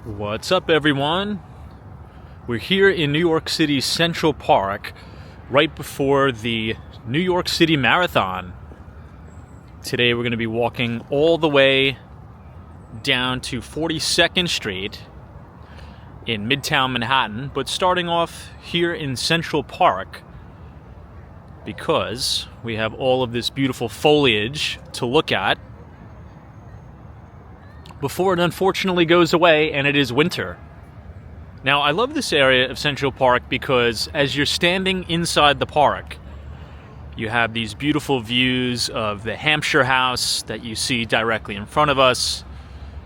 What's up, everyone? We're here in New York City's Central Park right before the New York City Marathon. Today we're going to be walking all the way down to 42nd Street in Midtown Manhattan, but starting off here in Central Park because we have all of this beautiful foliage to look at before it unfortunately goes away and it is winter. Now, I love this area of Central Park because as you're standing inside the park, you have these beautiful views of the Hampshire House that you see directly in front of us.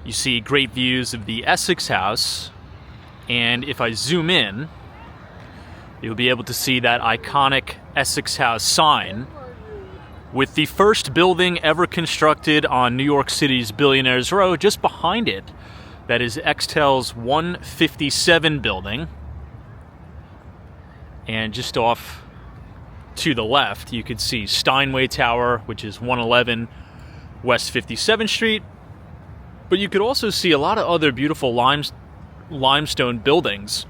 You see great views of the Essex House. And if I zoom in, you'll be able to see that iconic Essex House sign with the first building ever constructed on New York City's Billionaires Row just behind it. That is Extel's 157 building. And just off to the left, you could see Steinway Tower, which is 111 West 57th Street. But you could also see a lot of other beautiful limestone buildings,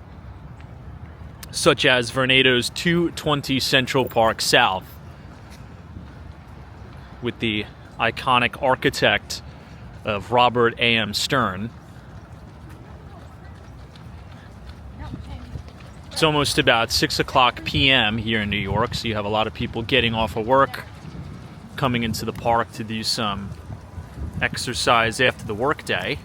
such as Vornado's 220 Central Park South, with the iconic architect of Robert A.M. Stern. It's almost about 6 o'clock p.m. here in New York, so you have a lot of people getting off of work, coming into the park to do some exercise after the workday.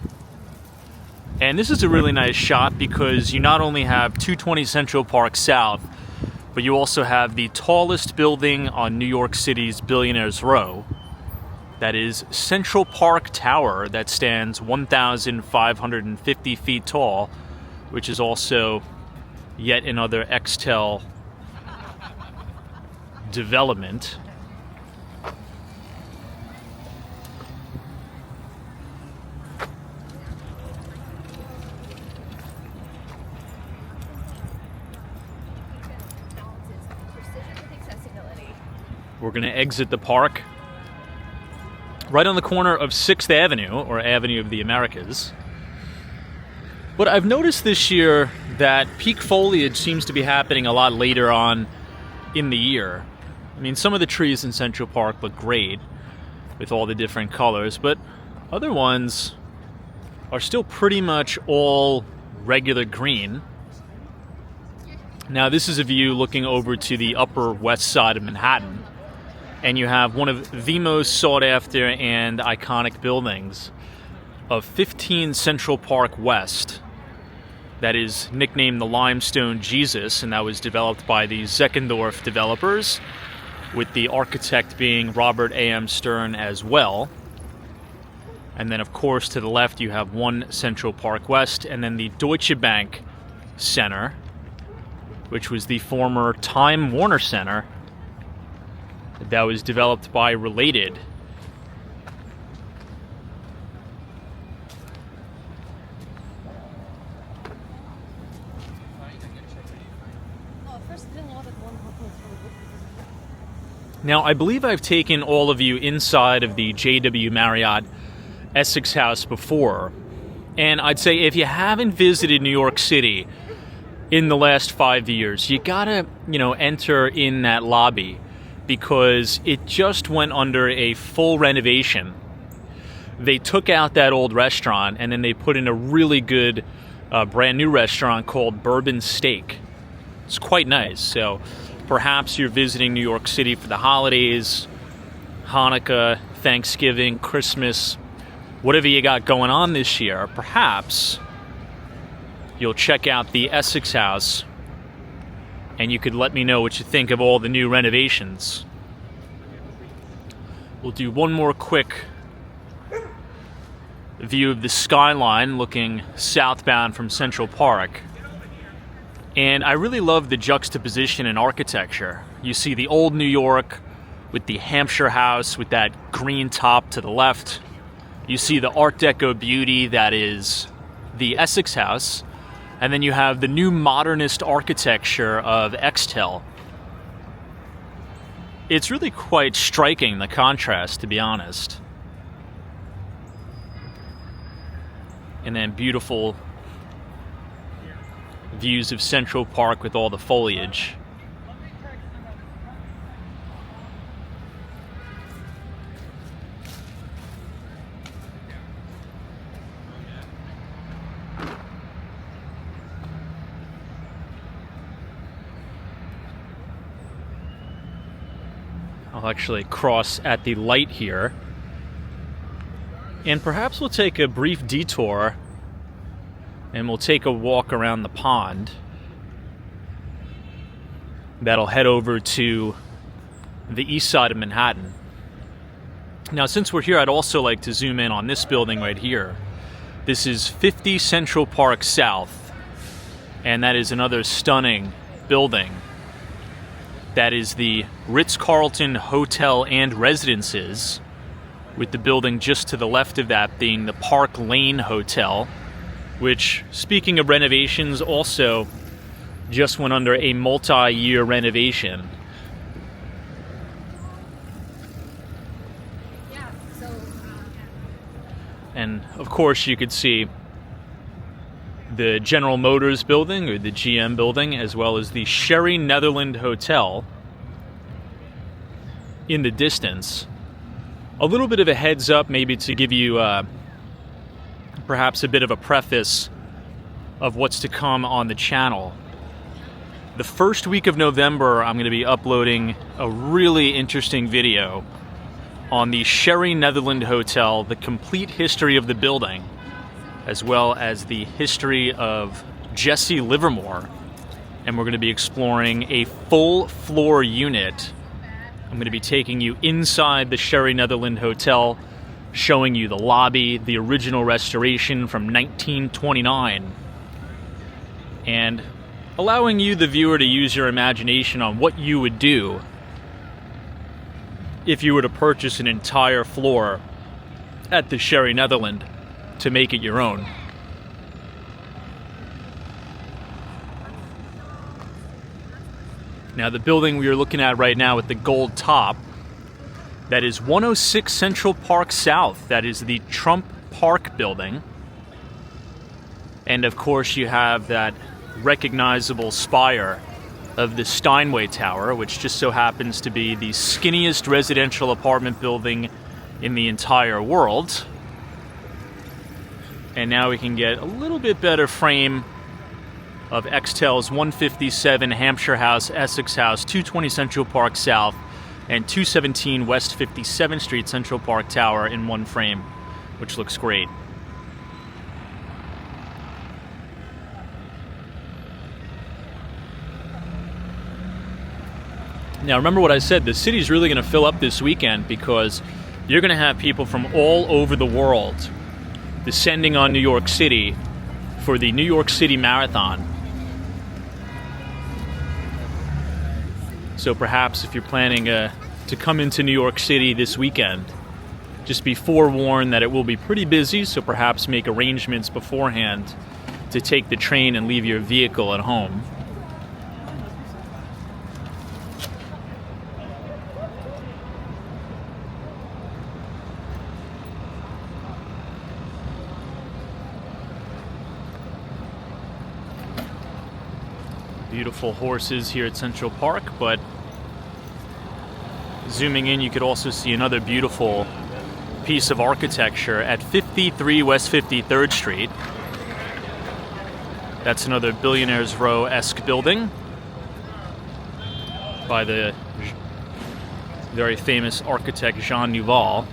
And this is a really nice shot because you not only have 220 Central Park South, but you also have the tallest building on New York City's Billionaires Row. That is Central Park Tower, that stands 1,550 feet tall, which is also yet another Extel development. We're going to exit the park right on the corner of 6th Avenue, or Avenue of the Americas. But I've noticed this year that peak foliage seems to be happening a lot later on in the year. I mean, some of the trees in Central Park look great with all the different colors, but other ones are still pretty much all regular green. Now, this is a view looking over to the Upper West Side of Manhattan. And you have one of the most sought-after and iconic buildings of 15 Central Park West. That is nicknamed the Limestone Jesus, and that was developed by the Zeckendorf developers, with the architect being Robert A.M. Stern as well. And then, of course, to the left you have 1 Central Park West, and then the Deutsche Bank Center, which was the former Time Warner Center, that was developed by Related. Now, I believe I've taken all of you inside of the JW Marriott Essex House before, and I'd say if you haven't visited New York City in the last 5 years, you gotta, enter in that lobby, because it just went under a full renovation. They took out that old restaurant and then they put in a really good brand new restaurant called Bourbon Steak. It's quite nice. So perhaps you're visiting New York City for the holidays, Hanukkah, Thanksgiving, Christmas, whatever you got going on this year. Perhaps you'll check out the Essex House, and you could let me know what you think of all the new renovations. We'll do one more quick view of the skyline looking southbound from Central Park. And I really love the juxtaposition in architecture. You see the old New York with the Hampshire House with that green top to the left. You see the Art Deco beauty that is the Essex House. And then you have the new modernist architecture of Extel. It's really quite striking, the contrast, to be honest. And then beautiful views of Central Park with all the foliage. I'll actually cross at the light here, and perhaps we'll take a brief detour and we'll take a walk around the pond. That'll head over to the east side of Manhattan. Now, since we're here, I'd also like to zoom in on this building right here. This is 50 Central Park South, and that is another stunning building. That is the Ritz-Carlton Hotel and Residences, with the building just to the left of that being the Park Lane Hotel, which, speaking of renovations, also just went under a multi-year renovation. And of course you could see the General Motors building, or the GM building, as well as the Sherry Netherland Hotel in the distance. A little bit of a heads up, maybe to give you perhaps a bit of a preface of what's to come on the channel. The first week of November, I'm going to be uploading a really interesting video on the Sherry Netherland Hotel, the complete history of the building, as well as the history of Jesse Livermore. And we're going to be exploring a full floor unit. I'm going to be taking you inside the Sherry Netherland Hotel, showing you the lobby, the original restoration from 1929, and allowing you, the viewer, to use your imagination on what you would do if you were to purchase an entire floor at the Sherry Netherland to make it your own. Now, the building we are looking at right now with the gold top, that is 106 Central Park South. That is the Trump Park building. And of course you have that recognizable spire of the Steinway Tower, which just so happens to be the skinniest residential apartment building in the entire world. And now we can get a little bit better frame of Extel's 157 Hampshire House, Essex House, 220 Central Park South, and 217 West 57th Street Central Park Tower in one frame, which looks great. Now, remember what I said, the city's really going to fill up this weekend because you're going to have people from all over the world descending on New York City for the New York City Marathon. So perhaps if you're planning to come into New York City this weekend, just be forewarned that it will be pretty busy, so perhaps make arrangements beforehand to take the train and leave your vehicle at home. Beautiful horses here at Central Park, but zooming in, you could also see another beautiful piece of architecture at 53 West 53rd Street. That's another Billionaire's Row-esque building by the very famous architect Jean Nouvel.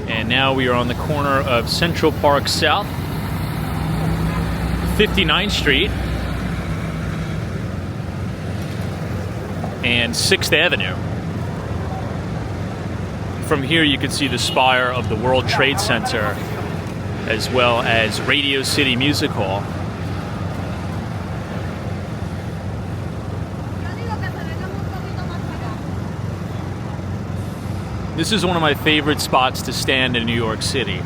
And now we are on the corner of Central Park South, 59th Street, and 6th Avenue. From here you can see the spire of the World Trade Center, as well as Radio City Music Hall. This is one of my favorite spots to stand in New York City.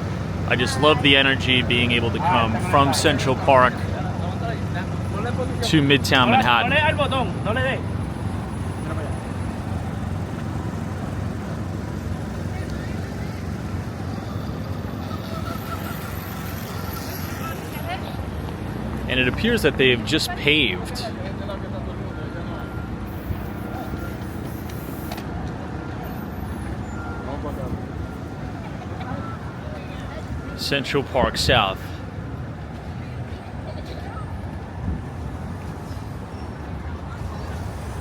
I just love the energy being able to come from Central Park to Midtown Manhattan. And it appears that they've just paved Central Park South.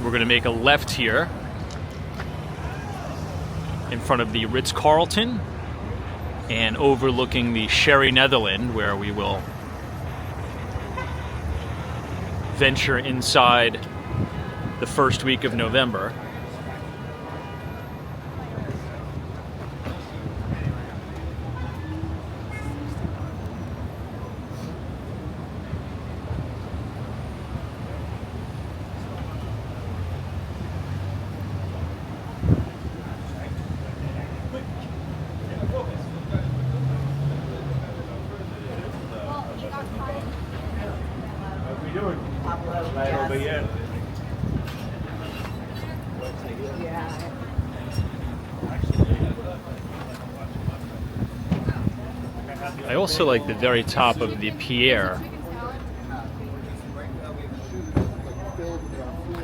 We're going to make a left here in front of the Ritz-Carlton and overlooking the Sherry Netherland, where we will venture inside the first week of November. I also like the very top of the pier.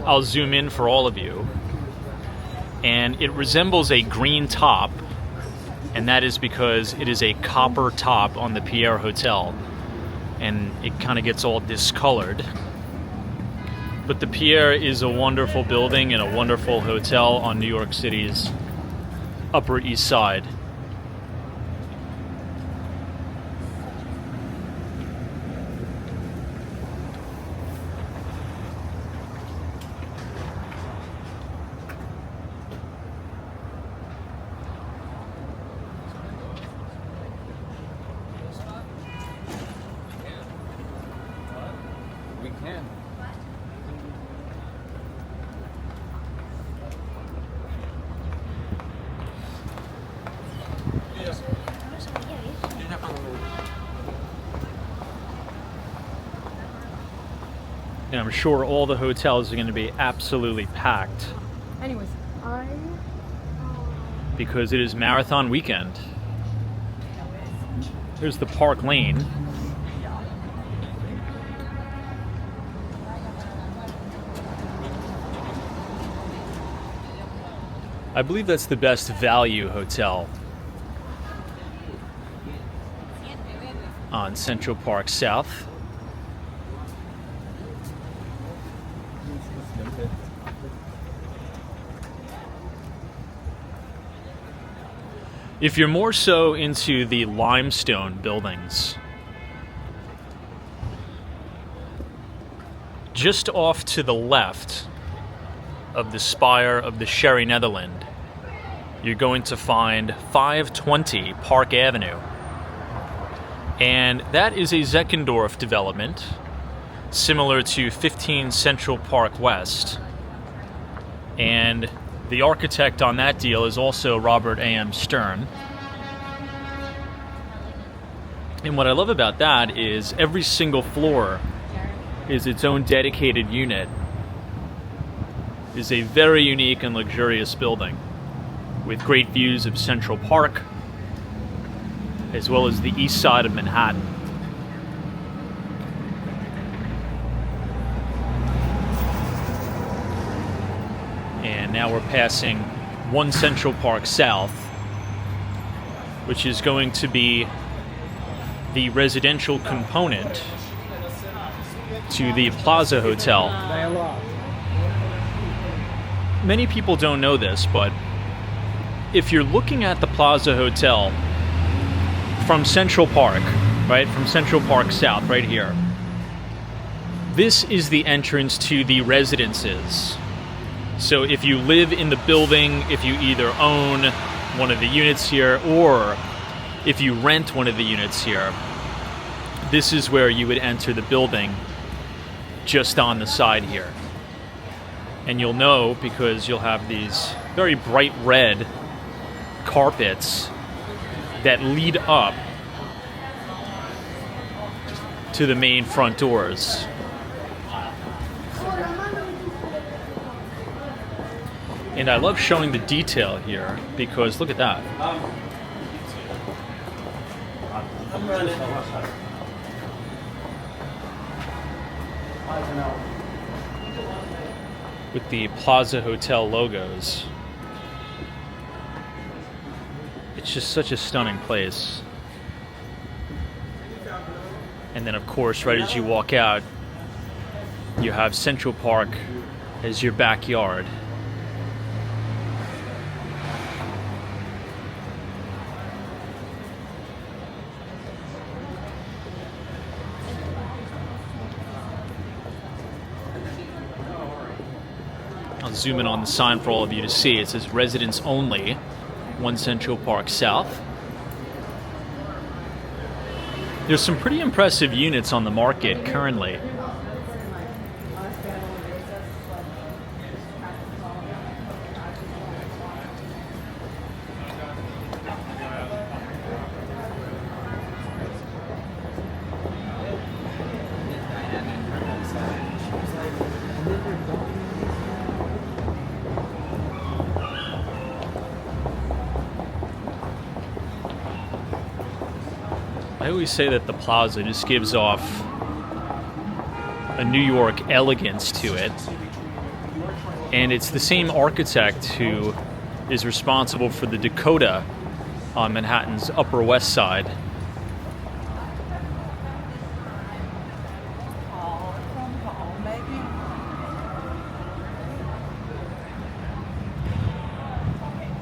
I'll zoom in for all of you. And it resembles a green top, and that is because it is a copper top on the Pierre Hotel, and it kind of gets all discolored. But the Pierre is a wonderful building and a wonderful hotel on New York City's Upper East Side. And I'm sure all the hotels are going to be absolutely packed. Anyways, because it is marathon weekend. Here's the Park Lane. I believe that's the best value hotel on Central Park South. If you're more so into the limestone buildings, just off to the left of the spire of the Sherry Netherland, you're going to find 520 Park Avenue. And that is a Zeckendorf development, similar to 15 Central Park West. And the architect on that deal is also Robert A.M. Stern. And what I love about that is every single floor is its own dedicated unit. It is a very unique and luxurious building with great views of Central Park as well as the east side of Manhattan. And now we're passing 1 Central Park South, which is going to be the residential component to the Plaza Hotel. Many people don't know this, but if you're looking at the Plaza Hotel from Central Park, right, from Central Park South, right here, this is the entrance to the residences. So if you live in the building, if you either own one of the units here or if you rent one of the units here, this is where you would enter the building, just on the side here. And you'll know because you'll have these very bright red carpets that lead up to the main front doors. And I love showing the detail here because look at that. With the Plaza Hotel logos. It's just such a stunning place. And then of course, right as you walk out, you have Central Park as your backyard. I'll zoom in on the sign for all of you to see. It says residents only, 1 Central Park South. There's some pretty impressive units on the market currently. I always say that the Plaza just gives off a New York elegance to it. And it's the same architect who is responsible for the Dakota on Manhattan's Upper West Side.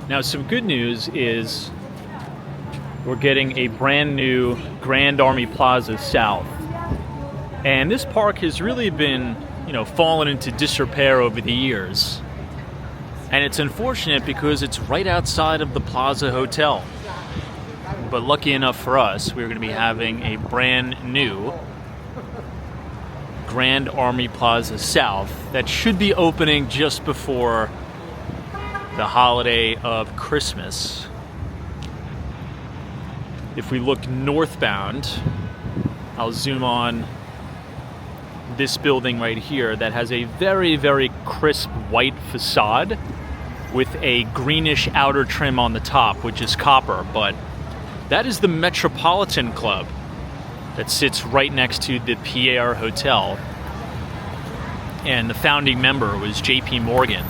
Now, some good news is we're getting a brand new Grand Army Plaza South. And this park has really been, fallen into disrepair over the years. And it's unfortunate because it's right outside of the Plaza Hotel. But lucky enough for us, we're going to be having a brand new Grand Army Plaza South that should be opening just before the holiday of Christmas. If we look northbound, I'll zoom on this building right here that has a very, very crisp white facade with a greenish outer trim on the top, which is copper. But that is the Metropolitan Club that sits right next to the Pierre Hotel. And the founding member was J.P. Morgan.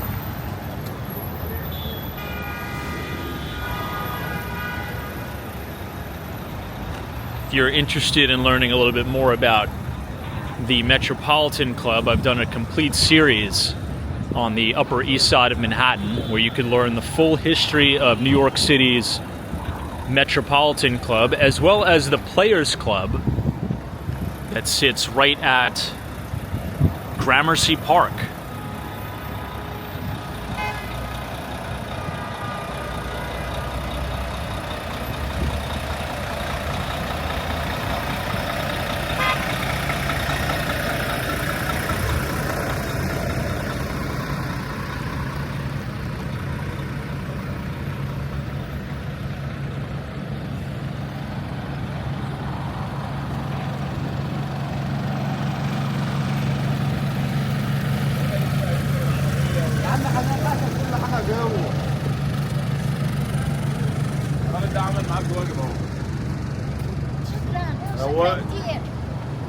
If you're interested in learning a little bit more about the Metropolitan Club, I've done a complete series on the Upper East Side of Manhattan where you can learn the full history of New York City's Metropolitan Club as well as the Players Club that sits right at Gramercy Park.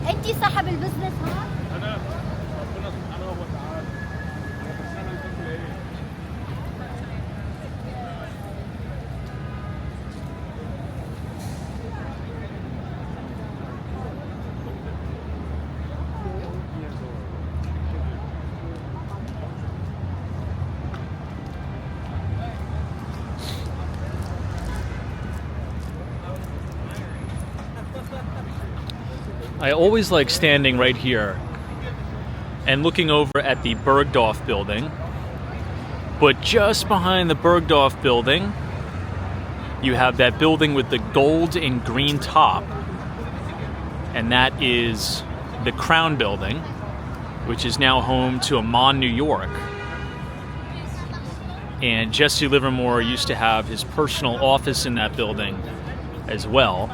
انت صاحب البزنس ها؟ انا ربنا سبحانه وتعالى بس انا الفكره ايه؟ I always like standing right here and looking over at the Bergdorf building. But just behind the Bergdorf building, you have that building with the gold and green top. And that is the Crown Building, which is now home to Amman, New York. And Jesse Livermore used to have his personal office in that building as well.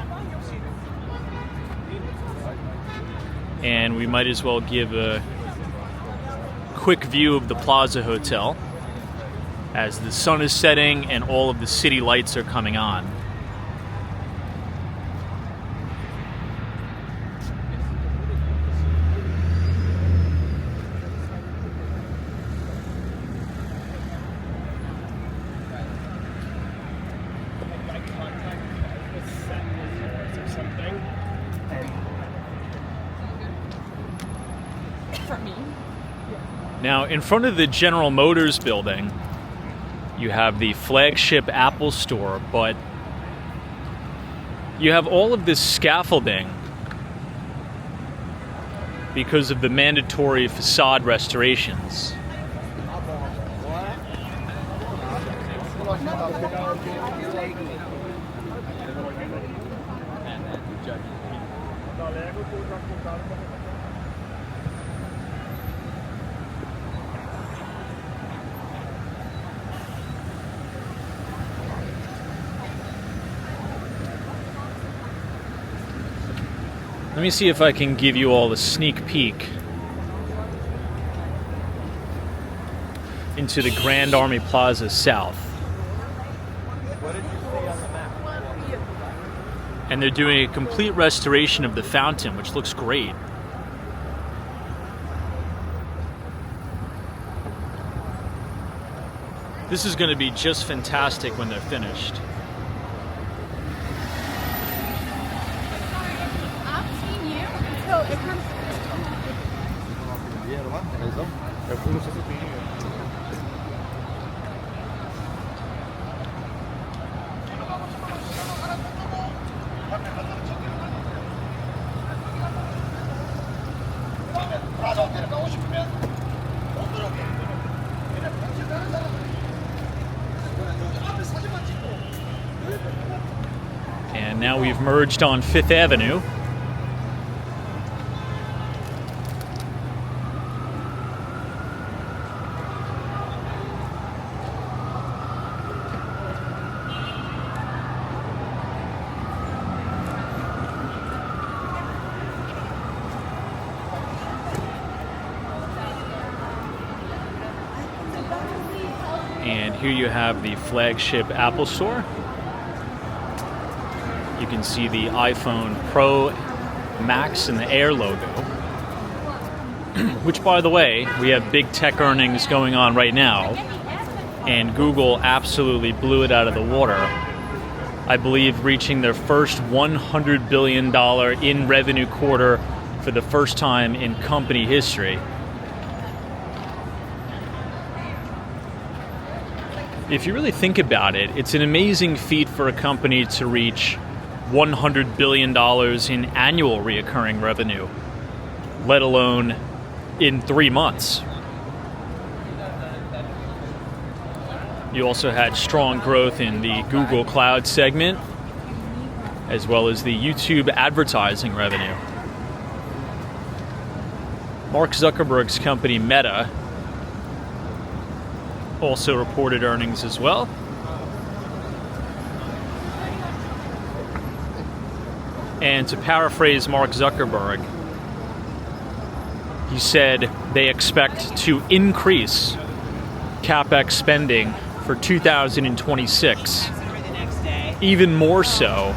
And we might as well give a quick view of the Plaza Hotel as the sun is setting and all of the city lights are coming on. Now, in front of the General Motors building, you have the flagship Apple store, but you have all of this scaffolding because of the mandatory facade restorations. Let me see if I can give you all a sneak peek into the Grand Army Plaza South. And they're doing a complete restoration of the fountain, which looks great. This is going to be just fantastic when they're finished. And now we've merged on 5th Avenue. And here you have the flagship Apple Store. You can see the iPhone Pro Max and the Air logo. Which, by the way, we have big tech earnings going on right now. And Google absolutely blew it out of the water. I believe reaching their first $100 billion in revenue quarter for the first time in company history. If you really think about it, it's an amazing feat for a company to reach $100 billion in annual reoccurring revenue, let alone in 3 months. You also had strong growth in the Google Cloud segment, as well as the YouTube advertising revenue. Mark Zuckerberg's company Meta also reported earnings as well. And to paraphrase Mark Zuckerberg, he said they expect to increase CapEx spending for 2026, even more so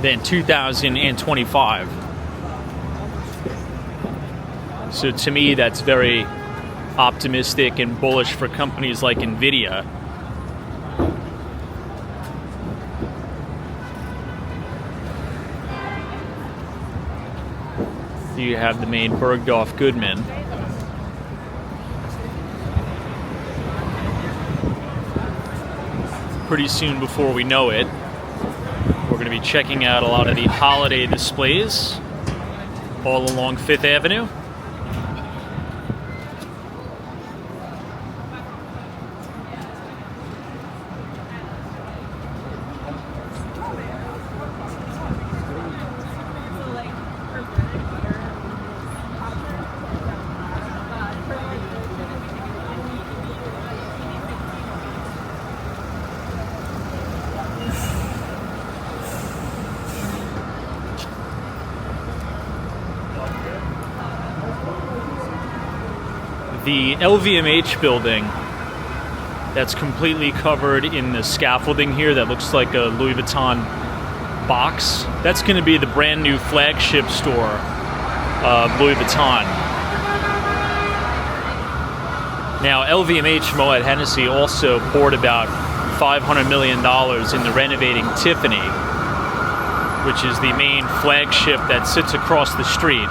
than 2025. So to me, that's very optimistic and bullish for companies like Nvidia. You have the main Bergdorf Goodman. Pretty soon, before we know it, we're going to be checking out a lot of the holiday displays all along 5th Avenue. the LVMH building that's completely covered in the scaffolding here that looks like a Louis Vuitton box. That's going to be the brand new flagship store of Louis Vuitton. Now, LVMH Moet Hennessy also poured about $500 million into renovating Tiffany, which is the main flagship that sits across the street.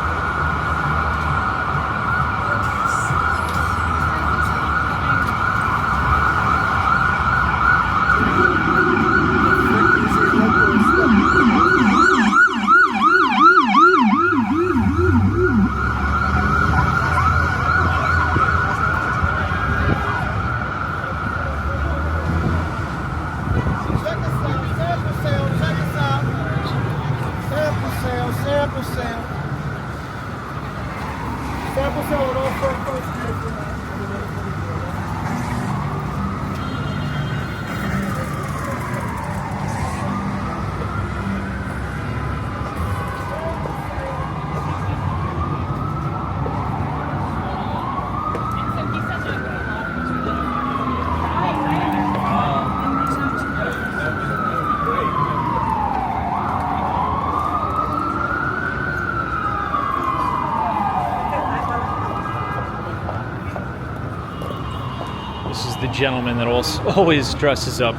This is the gentleman that always dresses up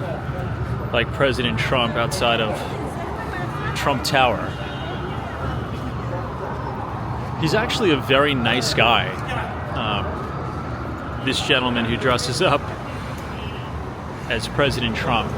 like President Trump outside of Trump Tower. He's actually a very nice guy. This gentleman who dresses up as President Trump.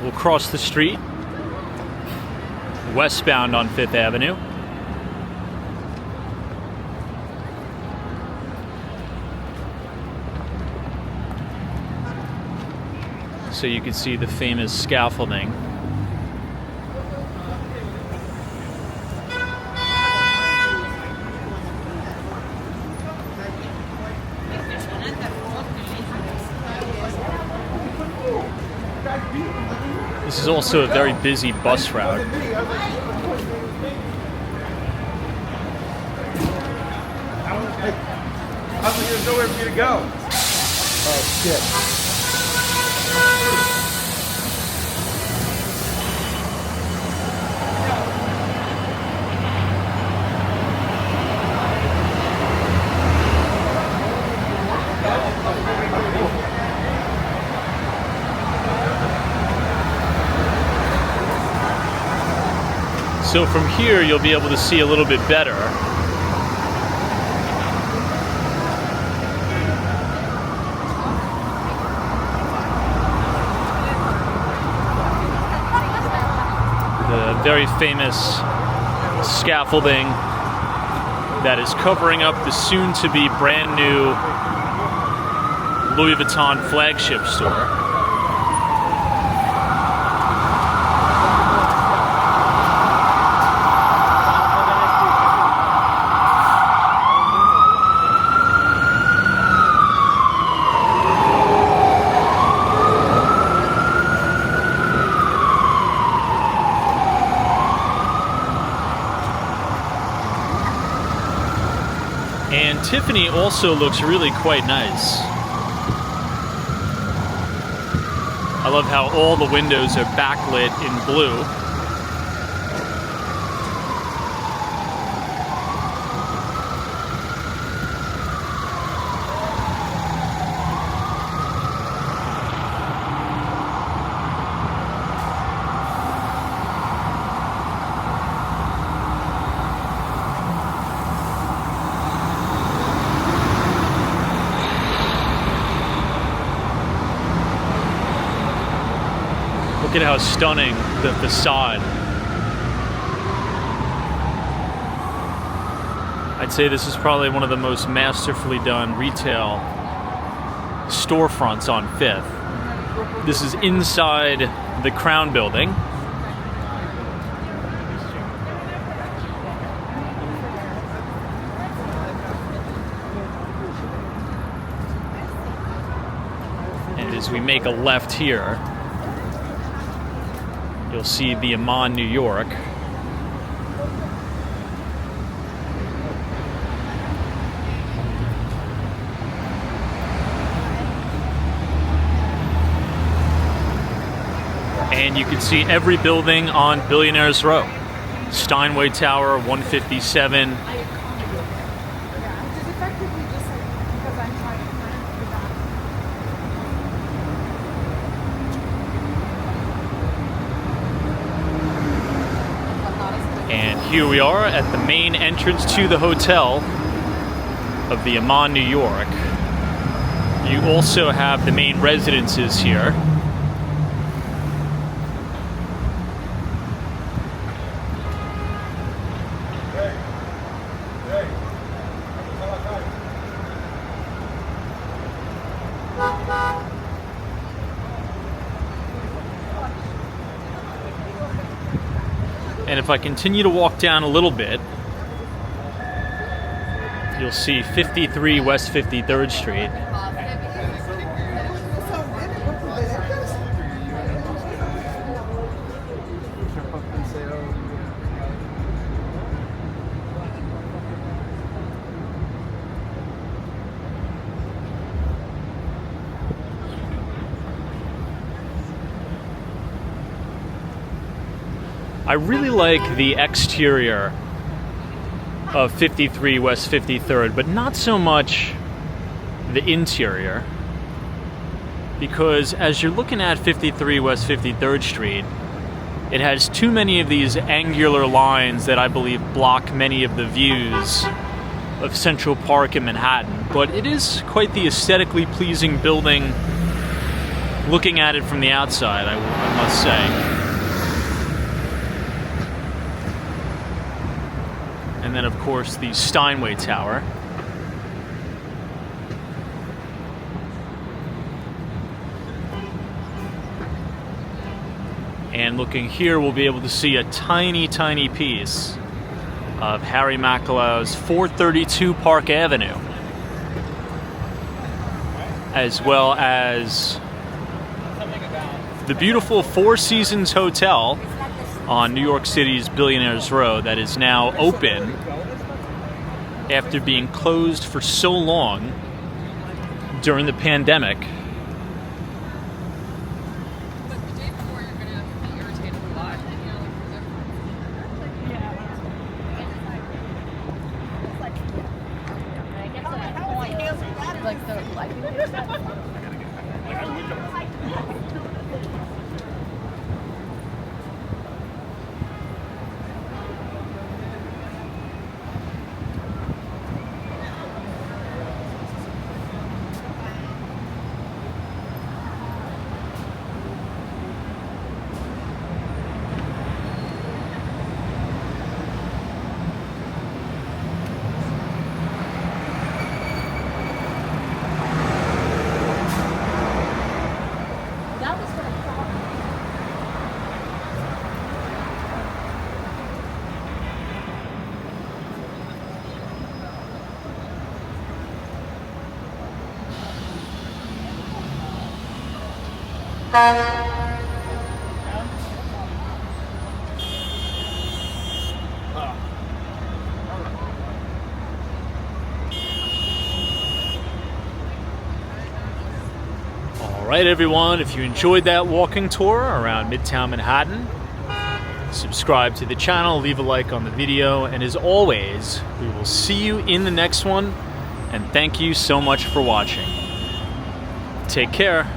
We'll cross the street, westbound on 5th Avenue. So you can see the famous scaffolding. This is also a very busy bus route. There's nowhere for you to go. Oh, shit. So from here, you'll be able to see a little bit better. The very famous scaffolding that is covering up the soon-to-be brand new Louis Vuitton flagship store. And Tiffany also looks really quite nice. I love how all the windows are backlit in blue. at how stunning the facade. I'd say this is probably one of the most masterfully done retail storefronts on 5th. This is inside the Crown Building. And as we make a left here, you'll see the Amman, New York. And you can see every building on Billionaires Row. Steinway Tower, 157. And here we are at the main entrance to the hotel of the Amman, New York. You also have the main residences here. And if I continue to walk down a little bit, you'll see 53 West 53rd Street. I really like the exterior of 53 West 53rd, but not so much the interior. Because as you're looking at 53 West 53rd Street, it has too many of these angular lines that I believe block many of the views of Central Park in Manhattan. But it is quite the aesthetically pleasing building looking at it from the outside, I must say. And then, of course, the Steinway Tower. And looking here, we'll be able to see a tiny, tiny piece of Harry Macaulay's 432 Park Avenue, as well as the beautiful Four Seasons Hotel on New York City's Billionaires Row that is now open after being closed for so long during the pandemic. Alright everyone, if you enjoyed that walking tour around Midtown Manhattan, subscribe to the channel, leave a like on the video, and as always, we will see you in the next one, and thank you so much for watching. Take care.